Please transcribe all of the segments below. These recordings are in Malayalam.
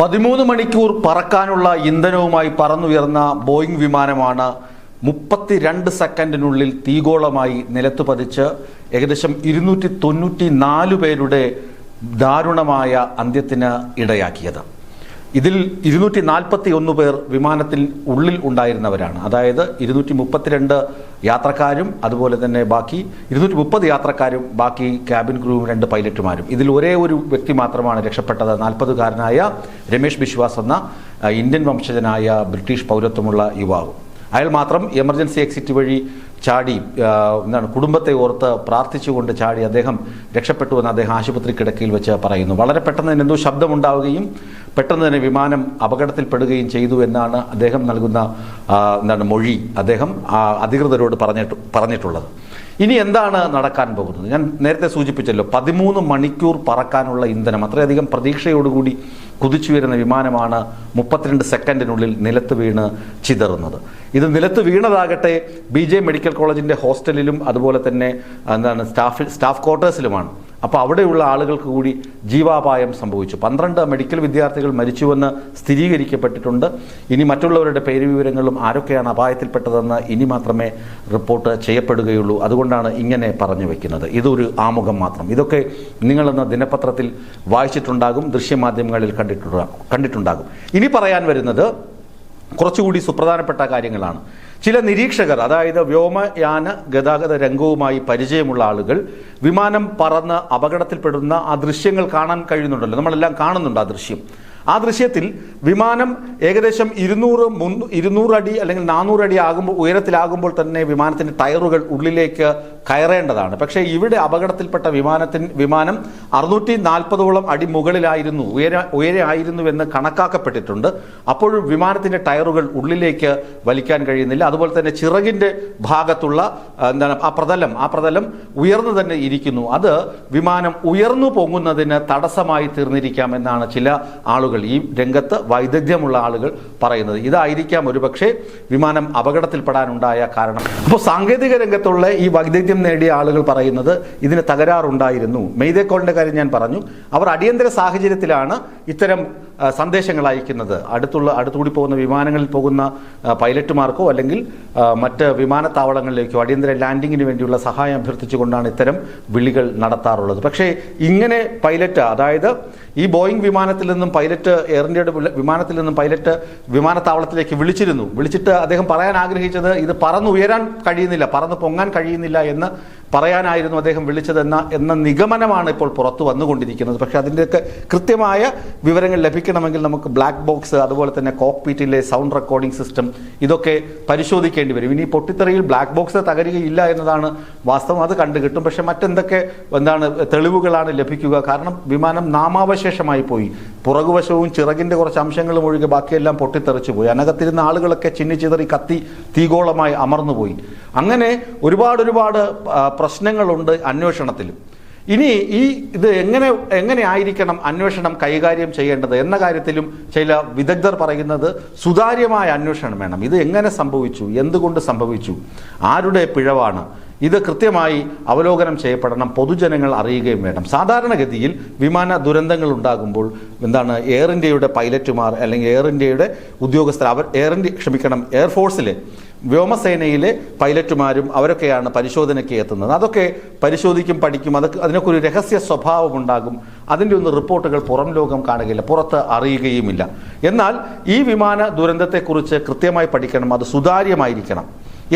13 മണിക്കൂർ പറക്കാനുള്ള ഇന്ധനവുമായി പറന്നുയർന്ന ബോയിംഗ് വിമാനമാണ് 32 സെക്കൻഡിനുള്ളിൽ തീഗോളമായി നിലത്തു പതിച്ച് ഏകദേശം 294 പേരുടെ ദാരുണമായ അന്ത്യത്തിന് ഇടയാക്കിയത്. ഇതിൽ 241 പേർ വിമാനത്തിൽ ഉള്ളിൽ ഉണ്ടായിരുന്നവരാണ്. അതായത് 232 യാത്രക്കാരും അതുപോലെ തന്നെ ബാക്കി 230 യാത്രക്കാരും ബാക്കി ക്യാബിൻ ക്രൂവും 2 പൈലറ്റുമാരും. ഇതിൽ ഒരേ ഒരു വ്യക്തി മാത്രമാണ് രക്ഷപ്പെട്ടത്. 40-കാരനായ രമേഷ് ബിശ്വാസ് എന്ന ഇന്ത്യൻ വംശജനായ ബ്രിട്ടീഷ് പൗരത്വമുള്ള യുവാവ്. അയാൾ മാത്രം എമർജൻസി എക്സിറ്റ് വഴി ചാടി കുടുംബത്തെ ഓർത്ത് പ്രാർത്ഥിച്ചുകൊണ്ട് ചാടി അദ്ദേഹം രക്ഷപ്പെട്ടുവെന്ന് അദ്ദേഹം ആശുപത്രി കിടക്കയിൽ വെച്ച് പറയുന്നു. വളരെ പെട്ടെന്ന് തന്നെ എന്തോ ശബ്ദമുണ്ടാവുകയും പെട്ടെന്ന് തന്നെ വിമാനം അപകടത്തിൽപ്പെടുകയും ചെയ്തു എന്നാണ് അദ്ദേഹം നൽകുന്ന മൊഴി അദ്ദേഹം അധികൃതരോട് പറഞ്ഞിട്ടുള്ളത്. ഇനി എന്താണ് നടക്കാൻ പോകുന്നത്? ഞാൻ നേരത്തെ സൂചിപ്പിച്ചല്ലോ, 13 മണിക്കൂർ പറക്കാനുള്ള ഇന്ധനം, അത്രയധികം പ്രതീക്ഷയോടുകൂടി കുതിച്ചുയരുന്ന വിമാനമാണ് 32 സെക്കൻഡിനുള്ളിൽ നിലത്ത് വീണ് ചിതറുന്നത്. ഇത് നിലത്ത് വീണതാകട്ടെ BJ മെഡിക്കൽ കോളേജിൻ്റെ ഹോസ്റ്റലിലും അതുപോലെ തന്നെ സ്റ്റാഫ് ക്വാർട്ടേഴ്സിലുമാണ്. അപ്പോൾ അവിടെയുള്ള ആളുകൾക്ക് കൂടി ജീവാപായം സംഭവിച്ചു. 12 മെഡിക്കൽ വിദ്യാർത്ഥികൾ മരിച്ചുവെന്ന് സ്ഥിരീകരിക്കപ്പെട്ടിട്ടുണ്ട്. ഇനി മറ്റുള്ളവരുടെ പേര് വിവരങ്ങളും ആരൊക്കെയാണ് അപായത്തിൽപ്പെട്ടതെന്ന് ഇനി മാത്രമേ റിപ്പോർട്ട് ചെയ്യപ്പെടുകയുള്ളൂ. അതുകൊണ്ടാണ് ഇങ്ങനെ പറഞ്ഞു വയ്ക്കുന്നത്. ഇതൊരു ആമുഖം മാത്രം. ഇതൊക്കെ നിങ്ങളെന്ന് ദിനപത്രത്തിൽ വായിച്ചിട്ടുണ്ടാകും, ദൃശ്യമാധ്യമങ്ങളിൽ കണ്ടിട്ടുണ്ടാകും. ഇനി പറയാൻ വരുന്നത് കുറച്ചുകൂടി സുപ്രധാനപ്പെട്ട കാര്യങ്ങളാണ്. ചില നിരീക്ഷകർ, അതായത് വ്യോമയാന ഗതാഗത രംഗവുമായി പരിചയമുള്ള ആളുകൾ, വിമാനം പറന്ന് അപകടത്തിൽപ്പെടുന്ന ആ ദൃശ്യങ്ങൾ കാണാൻ കഴിയുന്നുണ്ടല്ലോ, നമ്മളെല്ലാം കാണുന്നുണ്ട് ആ ദൃശ്യം. ആ ദൃശ്യത്തിൽ വിമാനം ഏകദേശം 200 അടി അല്ലെങ്കിൽ 400 അടി ഉയരത്തിലാകുമ്പോൾ തന്നെ വിമാനത്തിൻ്റെ ടയറുകൾ ഉള്ളിലേക്ക് കയറേണ്ടതാണ്. പക്ഷേ ഇവിടെ അപകടത്തിൽപ്പെട്ട വിമാനം 640ഓളം അടി മുകളിലായിരുന്നു, ഉയരെ ആയിരുന്നുവെന്ന് കണക്കാക്കപ്പെട്ടിട്ടുണ്ട്. അപ്പോഴും വിമാനത്തിൻ്റെ ടയറുകൾ ഉള്ളിലേക്ക് വലിക്കാൻ കഴിയുന്നില്ല. അതുപോലെ തന്നെ ചിറകിൻ്റെ ഭാഗത്തുള്ള ആ പ്രതലം ഉയർന്നു തന്നെ ഇരിക്കുന്നു. അത് വിമാനം ഉയർന്നു പൊങ്ങുന്നതിന് തടസ്സമായി തീർന്നിരിക്കാമെന്നാണ് ചില ആളുകൾ, ഈ രംഗത്ത് വൈദഗ്ധ്യമുള്ള ആളുകൾ പറയുന്നത്. ഇതായിരിക്കാം ഒരുപക്ഷെ വിമാനം അപകടത്തിൽപ്പെടാനുണ്ടായ കാരണം. അപ്പോൾ സാങ്കേതിക രംഗത്തുള്ള ഈ വൈദഗ്ധ്യം നേടിയ ആളുകൾ പറയുന്നത് ഇതിന് തകരാറുണ്ടായിരുന്നു. മെയ്തേക്കോളിൻ്റെ കാര്യം ഞാൻ പറഞ്ഞു. അവർ അടിയന്തര സാഹചര്യത്തിലാണ് ഇത്തരം സന്ദേശങ്ങൾ അയക്കുന്നത്. അടുത്തുകൂടി പോകുന്ന വിമാനങ്ങളിൽ പോകുന്ന പൈലറ്റുമാർക്കോ അല്ലെങ്കിൽ മറ്റ് വിമാനത്താവളങ്ങളിലേക്കോ അടിയന്തര ലാൻഡിങ്ങിന് വേണ്ടിയുള്ള സഹായം അഭ്യർത്ഥിച്ചുകൊണ്ടാണ് ഇത്തരം വിളികൾ നടത്താറുള്ളത്. പക്ഷേ ഇങ്ങനെ പൈലറ്റ്, അതായത് ഈ ബോയിംഗ് വിമാനത്തിൽ നിന്നും എയർ ഇന്ത്യയുടെ വിമാനത്തിൽ നിന്നും പൈലറ്റ് വിമാനത്താവളത്തിലേക്ക് വിളിച്ചിട്ട് അദ്ദേഹം പറയാൻ ആഗ്രഹിച്ചത് ഇത് പറന്നുയരാൻ കഴിയുന്നില്ല, പറന്ന് പൊങ്ങാൻ കഴിയുന്നില്ല എന്ന് പറയാനായിരുന്നു അദ്ദേഹം വിളിച്ചതെന്ന നിഗമനമാണ് ഇപ്പോൾ പുറത്തു വന്നുകൊണ്ടിരിക്കുന്നത്. പക്ഷേ അതിൻ്റെയൊക്കെ കൃത്യമായ വിവരങ്ങൾ ലഭിക്കണമെങ്കിൽ നമുക്ക് ബ്ലാക്ക് ബോക്സ്, അതുപോലെ തന്നെ കോക്ക്പിറ്റിലെ സൗണ്ട് റെക്കോർഡിംഗ് സിസ്റ്റം, ഇതൊക്കെ പരിശോധിക്കേണ്ടി വരും. ഇനി പൊട്ടിത്തെറിയിൽ ബ്ലാക്ക് ബോക്സ് തകരുകയില്ല എന്നതാണ് വാസ്തവം, അത് കണ്ടു കിട്ടും. പക്ഷേ മറ്റെന്തൊക്കെ തെളിവുകളാണ് ലഭിക്കുക? കാരണം വിമാനം നാമാവശേഷമായി പോയി. പുറകുവശവും ചിറകിൻ്റെ കുറച്ച് അംശങ്ങളും ഒഴികെ ബാക്കിയെല്ലാം പൊട്ടിത്തെറിച്ചു പോയി. അതിനകത്തിരുന്ന ആളുകളൊക്കെ ചിന്നിച്ചിതറി കത്തി തീഗോളമായി അമർന്നുപോയി. അങ്ങനെ ഒരുപാട് പ്രശ്നങ്ങളുണ്ട് അന്വേഷണത്തിലും. ഇനി ഇത് എങ്ങനെ ആയിരിക്കണം അന്വേഷണം കൈകാര്യം ചെയ്യേണ്ടത് എന്ന കാര്യത്തിലും ചില വിദഗ്ധർ പറയുന്നത് സുതാര്യമായ അന്വേഷണം വേണം. ഇത് എങ്ങനെ സംഭവിച്ചു, എന്തുകൊണ്ട് സംഭവിച്ചു, ആരുടെ പിഴവാണ്, ഇത് കൃത്യമായി അവലോകനം ചെയ്യപ്പെടണം, പൊതുജനങ്ങൾ അറിയുകയും വേണം. സാധാരണഗതിയിൽ വിമാന ദുരന്തങ്ങൾ ഉണ്ടാകുമ്പോൾ എയർ ഇന്ത്യയുടെ പൈലറ്റുമാർ അല്ലെങ്കിൽ എയർ ഇന്ത്യയുടെ ഉദ്യോഗസ്ഥർ, എയർഫോഴ്സിലെ വ്യോമസേനയിലെ പൈലറ്റുമാരും അവരൊക്കെയാണ് പരിശോധനയ്ക്ക് എത്തുന്നത്. അതൊക്കെ പരിശോധിക്കും, പഠിക്കും. അതിനൊക്കെ ഒരു രഹസ്യ സ്വഭാവമുണ്ടാകും. അതിൻ്റെ ഒന്നും റിപ്പോർട്ടുകൾ പുറം ലോകം കാണുകയില്ല, പുറത്ത് അറിയുകയുമില്ല. എന്നാൽ ഈ വിമാന ദുരന്തത്തെക്കുറിച്ച് കൃത്യമായി പഠിക്കണം, അത് സുതാര്യമായിരിക്കണം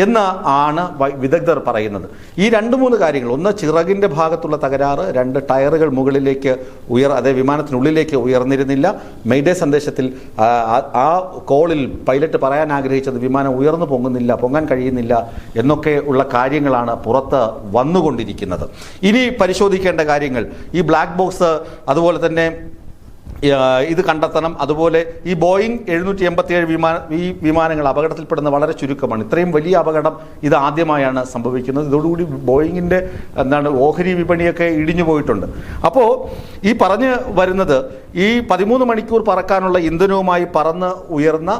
എന്ന് ആണ് വിദഗ്ധർ പറയുന്നത്. ഈ 2-3 കാര്യങ്ങൾ, ഒന്ന് ചിറകിൻ്റെ ഭാഗത്തുള്ള തകരാറ്, 2 ടയറുകൾ മുകളിലേക്ക് അതേ വിമാനത്തിനുള്ളിലേക്ക് ഉയർന്നിരുന്നില്ല. മെയ്ഡേ സന്ദേശത്തിൽ ആ കോളിൽ പൈലറ്റ് പറയാൻ ആഗ്രഹിച്ചത് വിമാനം ഉയർന്നു പൊങ്ങാൻ കഴിയുന്നില്ല എന്നൊക്കെ ഉള്ള കാര്യങ്ങളാണ് പുറത്ത് വന്നുകൊണ്ടിരിക്കുന്നത്. ഇനി പരിശോധിക്കേണ്ട കാര്യങ്ങൾ, ഈ ബ്ലാക്ക് ബോക്സ്, അതുപോലെ തന്നെ ഇത് കണ്ടെത്തണം. അതുപോലെ ഈ ബോയിങ് 787 ഈ വിമാനങ്ങൾ അപകടത്തിൽപ്പെടുന്ന വളരെ ചുരുക്കമാണ്. ഇത്രയും വലിയ അപകടം ഇത് ആദ്യമായാണ് സംഭവിക്കുന്നത്. ഇതോടുകൂടി ബോയിങ്ങിൻ്റെ ഓഹരി വിപണിയൊക്കെ ഇടിഞ്ഞു പോയിട്ടുണ്ട്. അപ്പോൾ ഈ പറഞ്ഞു വരുന്നത്, ഈ 13 മണിക്കൂർ പറക്കാനുള്ള ഇന്ധനവുമായി പറന്ന് ഉയർന്ന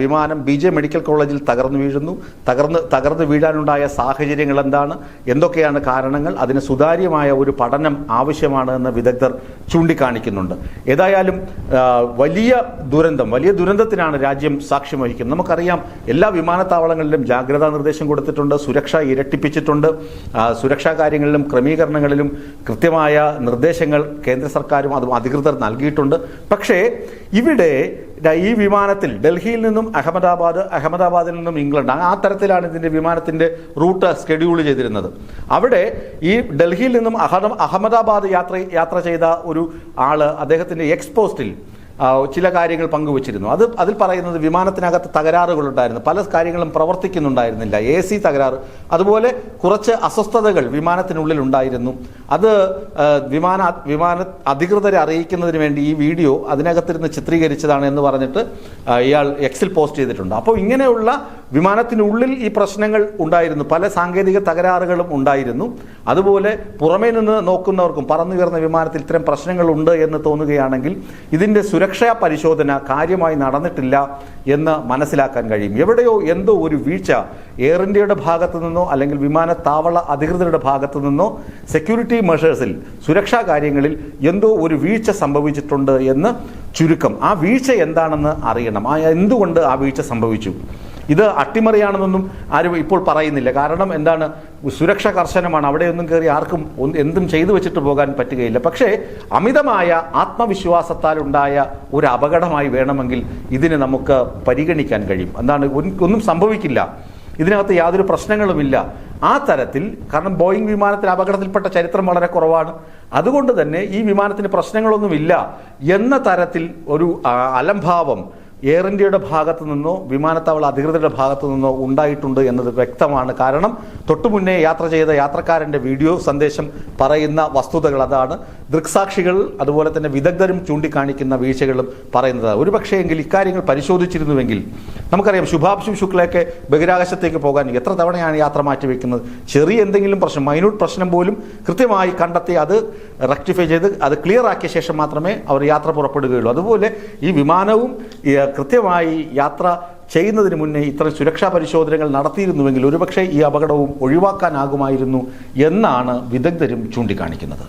വിമാനം BJ മെഡിക്കൽ കോളേജിൽ തകർന്നു വീഴാനുണ്ടായ സാഹചര്യങ്ങൾ എന്താണ്, എന്തൊക്കെയാണ് കാരണങ്ങൾ, അതിന് സുതാര്യമായ ഒരു പഠനം ആവശ്യമാണ് എന്ന് വിദഗ്ധർ ചൂണ്ടിക്കാണിക്കുന്നുണ്ട്. ഏതായാലും വലിയ ദുരന്തത്തിനാണ് രാജ്യം സാക്ഷ്യം വഹിക്കുന്നത്. നമുക്കറിയാം, എല്ലാ വിമാനത്താവളങ്ങളിലും ജാഗ്രതാ നിർദ്ദേശം കൊടുത്തിട്ടുണ്ട്, സുരക്ഷ ഇരട്ടിപ്പിച്ചിട്ടുണ്ട്, സുരക്ഷാ കാര്യങ്ങളിലും ക്രമീകരണങ്ങളിലും കൃത്യമായ നിർദ്ദേശങ്ങൾ കേന്ദ്ര സർക്കാരും അതും അധികൃതർ നൽകിയിട്ടുണ്ട്. പക്ഷേ ഇവിടെ ഈ വിമാനത്തിൽ ഡൽഹിയിൽ നിന്നും അഹമ്മദാബാദിൽ നിന്നും ഇംഗ്ലണ്ട്, ആ തരത്തിലാണ് ഇതിൻ്റെ വിമാനത്തിൻ്റെ റൂട്ട് ഷെഡ്യൂൾ ചെയ്തിരുന്നത്. അവിടെ ഈ ഡൽഹിയിൽ നിന്നും അഹമ്മദാബാദ് യാത്ര ചെയ്ത ഒരു ആള് അദ്ദേഹത്തിൻ്റെ എക്സ്പോസ്റ്റിൽ ചില കാര്യങ്ങൾ പങ്കുവച്ചിരുന്നു. അതിൽ പറയുന്നത് വിമാനത്തിനകത്ത് തകരാറുകളുണ്ടായിരുന്നു, പല കാര്യങ്ങളും പ്രവർത്തിക്കുന്നുണ്ടായിരുന്നില്ല, AC തകരാറ്, അതുപോലെ കുറച്ച് അസ്വസ്ഥതകൾ വിമാനത്തിനുള്ളിൽ ഉണ്ടായിരുന്നു. അത് വിമാന അധികൃതരെ അറിയിക്കുന്നതിന് വേണ്ടി ഈ വീഡിയോ അതിനകത്തിരുന്ന് ചിത്രീകരിച്ചതാണ് എന്ന് പറഞ്ഞിട്ട് ഇയാൾ എക്സിൽ പോസ്റ്റ് ചെയ്തിട്ടുണ്ട്. അപ്പോൾ ഇങ്ങനെയുള്ള വിമാനത്തിനുള്ളിൽ ഈ പ്രശ്നങ്ങൾ ഉണ്ടായിരുന്നു, പല സാങ്കേതിക തകരാറുകളും ഉണ്ടായിരുന്നു. അതുപോലെ പുറമേ നിന്ന് നോക്കുന്നവർക്കും പറന്നുയർന്ന വിമാനത്തിൽ ഇത്തരം പ്രശ്നങ്ങളുണ്ട് എന്ന് തോന്നുകയാണെങ്കിൽ ഇതിൻ്റെ സുരക്ഷാ പരിശോധന കാര്യമായി നടന്നിട്ടില്ല എന്ന് മനസ്സിലാക്കാൻ കഴിയും. എവിടെയോ എന്തോ ഒരു വീഴ്ച എയർ ഇന്ത്യയുടെ ഭാഗത്തു നിന്നോ അല്ലെങ്കിൽ വിമാനത്താവള അധികൃതരുടെ ഭാഗത്തു നിന്നോ സെക്യൂരിറ്റി മെഷേഴ്സിൽ, സുരക്ഷാ കാര്യങ്ങളിൽ എന്തോ ഒരു വീഴ്ച സംഭവിച്ചിട്ടുണ്ട് എന്ന് ചുരുക്കം. ആ വീഴ്ച എന്താണെന്ന് അറിയണം. എന്തുകൊണ്ട് ആ വീഴ്ച സംഭവിച്ചു? ഇത് അട്ടിമറിയാണെന്നൊന്നും ആരും ഇപ്പോൾ പറയുന്നില്ല. കാരണം എന്താണ്, സുരക്ഷ കർശനമാണ്, അവിടെയൊന്നും കയറി ആർക്കും എന്തും ചെയ്തു വെച്ചിട്ട് പോകാൻ പറ്റുകയില്ല. പക്ഷേ അമിതമായ ആത്മവിശ്വാസത്താൽ ഉണ്ടായ ഒരു അപകടമായി വേണമെങ്കിൽ ഇതിനെ നമുക്ക് പരിഗണിക്കാൻ കഴിയും. എന്താണ്, ഒന്നും സംഭവിക്കില്ല, ഇതിനകത്ത് യാതൊരു പ്രശ്നങ്ങളുമില്ല, ആ തരത്തിൽ. കാരണം ബോയിങ് വിമാനത്തിൽ അപകടത്തിൽപ്പെട്ട ചരിത്രം വളരെ കുറവാണ്. അതുകൊണ്ട് തന്നെ ഈ വിമാനത്തിന് പ്രശ്നങ്ങളൊന്നുമില്ല എന്ന തരത്തിൽ ഒരു അലംഭാവം എയർ ഇന്ത്യയുടെ ഭാഗത്തു നിന്നോ വിമാനത്താവള അധികൃതരുടെ ഭാഗത്തു നിന്നോ ഉണ്ടായിട്ടുണ്ട് എന്നത് വ്യക്തമാണ്. കാരണം തൊട്ടുമുന്നേ യാത്ര ചെയ്ത യാത്രക്കാരൻ്റെ വീഡിയോ സന്ദേശം പറയുന്ന വസ്തുതകൾ അതാണ്. ദൃക്സാക്ഷികൾ അതുപോലെ തന്നെ വിദഗ്ധരും ചൂണ്ടിക്കാണിക്കുന്ന വീഴ്ചകളും പറയുന്നത്. ഒരു പക്ഷേ എങ്കിൽ ഇക്കാര്യങ്ങൾ പരിശോധിച്ചിരുന്നുവെങ്കിൽ നമുക്കറിയാം, ശുഭാംശു ശുക്ലയൊക്കെ ബഹിരാകാശത്തേക്ക് പോകാൻ എത്ര തവണയാണ് യാത്ര മാറ്റിവെക്കുന്നത്. ചെറിയ എന്തെങ്കിലും പ്രശ്നം, മൈന്യൂട്ട് പ്രശ്നം പോലും കൃത്യമായി കണ്ടെത്തി അത് റെക്ടിഫൈ ചെയ്ത് അത് ക്ലിയർ ആക്കിയ ശേഷം മാത്രമേ അവർ യാത്ര പുറപ്പെടുകയുള്ളൂ. അതുപോലെ ഈ വിമാനവും കൃത്യമായി യാത്ര ചെയ്യുന്നതിന് മുന്നേ ഇത്തരം സുരക്ഷാ പരിശോധനകൾ നടത്തിയിരുന്നുവെങ്കിൽ ഒരുപക്ഷെ ഈ അപകടവും ഒഴിവാക്കാനാകുമായിരുന്നു എന്നാണ് വിദഗ്ധരും ചൂണ്ടിക്കാണിക്കുന്നത്.